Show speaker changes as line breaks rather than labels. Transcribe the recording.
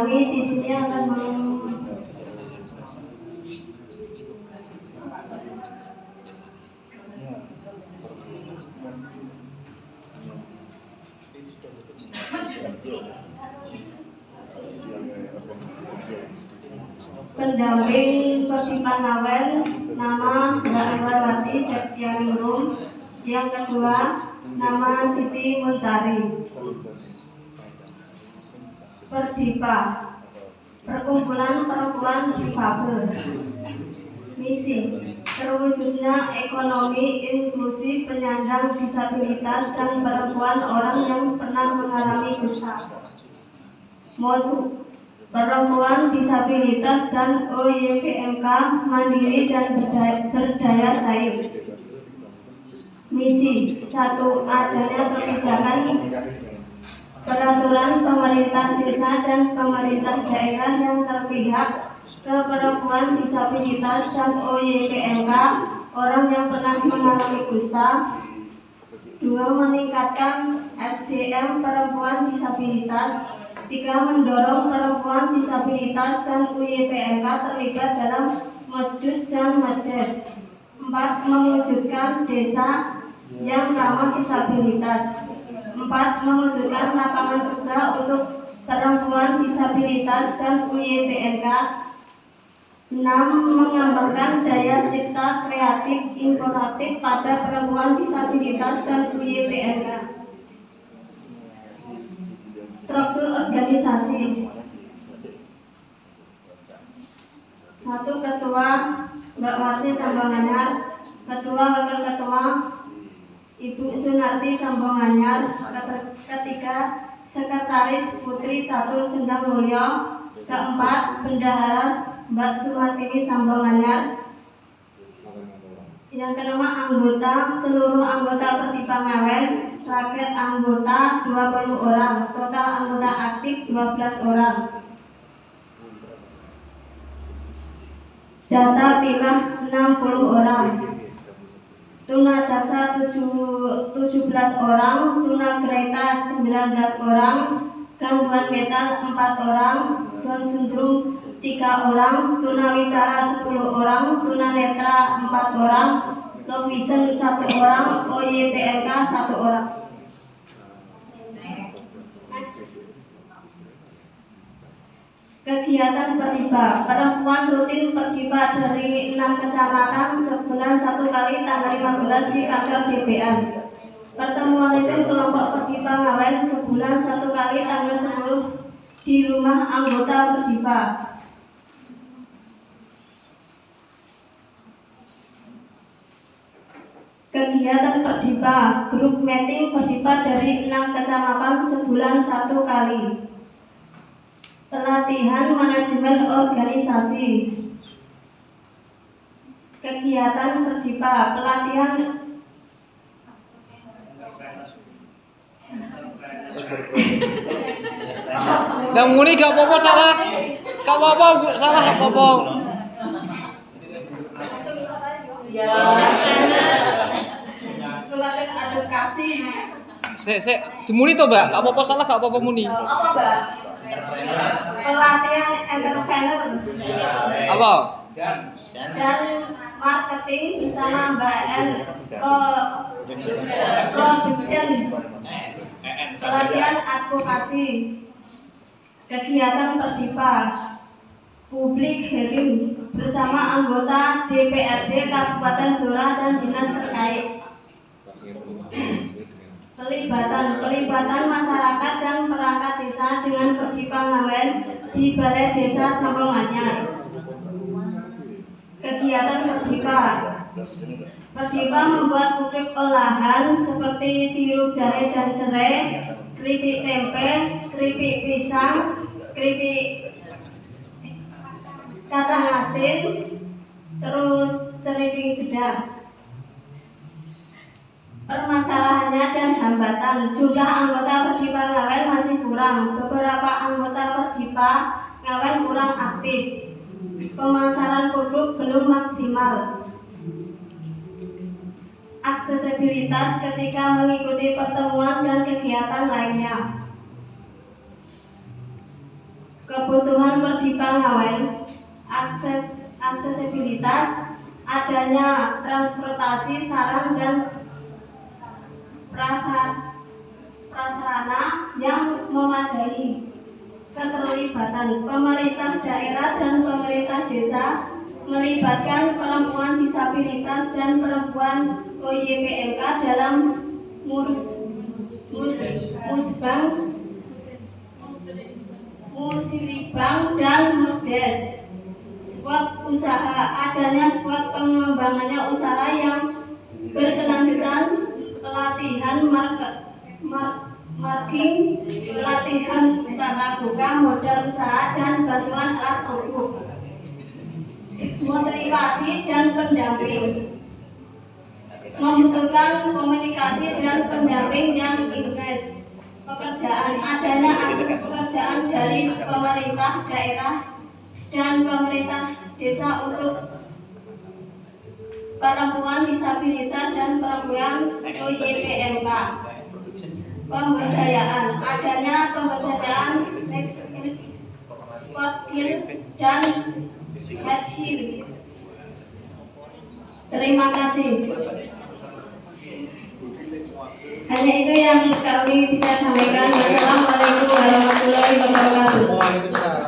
kami di sini akan pendamping Perdipa Ngawen, nama Mbak Anwarwati Septianingrum. Yang kedua, nama Siti Muntari. Perdipa, Perkumpulan Perempuan Difabel. Misi, terwujudnya ekonomi inklusi penyandang disabilitas dan perempuan orang yang pernah mengalami kusta. Moto, perempuan disabilitas dan OYPMK mandiri dan berdaya saing. Misi, satu, adanya kebijakan peraturan pemerintah desa dan pemerintah daerah yang terpihak ke perempuan disabilitas dan OYPMK orang yang pernah mengalami kusta. Dua, meningkatkan SDM perempuan disabilitas. Tiga, mendorong perempuan disabilitas dan OYPMK terlibat dalam Mesdus dan Mesdes. Empat, mewujudkan desa yang ramah disabilitas. Empat, mewujudkan lapangan kerja untuk perempuan disabilitas dan OYPMK. 6, mengembangkan daya cipta kreatif inovatif pada perempuan disabilitas dan OYPMK. Struktur organisasi. 1, Ketua Mbak Wasi Sambonganyar. Kedua, Wakil Ketua Ibu Sunarti Sambonganyar. Ketiga, Sekretaris Putri Catur Sendang Mulyo. Keempat, Bendahara Mbak Sumartini Sambonganyar. Yang kelima, anggota, seluruh anggota Perdipa Ngawen. Target anggota 20 orang, total anggota aktif 12 orang. Data pilah 60 orang. Tunadaksa 17 orang, tunagrahita 19 orang, gangguan mental 4 orang, Down syndrome 3 orang, tunawicara 10 orang, tunanetra 4 orang, low vision 1 orang, OYPMK 1 orang. Kegiatan Perdipa, perempuan rutin Perdipa dari 6 kecamatan sebulan 1 kali tanggal 15 di kantor DPM. Pertemuan rutin kelompok Perdipa Ngawen sebulan 1 kali tanggal 10 di rumah anggota Perdipa. Kegiatan Perdipa, grup meeting Perdipa dari 6 kecamatan sebulan 1 kali. Pelatihan manajemen organisasi. Kegiatan Perdipa, pelatihan
Nang muni gak apa-apa salah. Gak apa-apa salah gak apa-apa.
ya pelatihan edukasi.
Sik, dimuni to, Mbak. Gak apa-apa salah gak apa-apa muni.
Apa, Mbak? Pelatihan entrepreneur.
Apa?
Dan marketing bersama Mbak N Production. Pelatihan advokasi. Kegiatan Perdipa, public hearing bersama anggota DPRD Kabupaten Blora dan dinas terkait. Pelibatan masyarakat dan perangkat desa dengan Perdipa Ngawen di Balai Desa Sambonganyar. Kegiatan Perdipa, Perdipa membuat produk olahan seperti sirup jahe dan serai, keripik tempe, keripik pisang, keripik kacang asin, terus ceriping gedang. Permasalahannya dan hambatan, jumlah anggota Perdipa Ngawen masih kurang. Beberapa anggota Perdipa Ngawen kurang aktif. Pemasaran produk belum maksimal. Aksesibilitas ketika mengikuti pertemuan dan kegiatan lainnya. kebutuhan perdipanggawan, aksesibilitas, adanya transportasi, sarana dan prasarana yang memadai, keterlibatan pemerintah daerah dan pemerintah desa, melibatkan perempuan disabilitas dan perempuan OYPMK dalam musribang dan musdes. Spot usaha, adanya spot pengembangannya usaha yang berkelanjutan, pelatihan marketing, pelatihan tata buka modal usaha dan bantuan alat ukur, motivasi dan pendamping, membutuhkan komunikasi dan pendamping yang intens. Pekerjaan, adanya akses pekerjaan dari pemerintah daerah dan pemerintah desa untuk perempuan disabilitas dan perempuan OYPMK. Pemberdayaan, adanya pemberdayaan spot skill dan head skill. Terima kasih. Hanya itu yang kami bisa sampaikan. Wassalamualaikum warahmatullahi wabarakatuh.
Waalaikumsalam.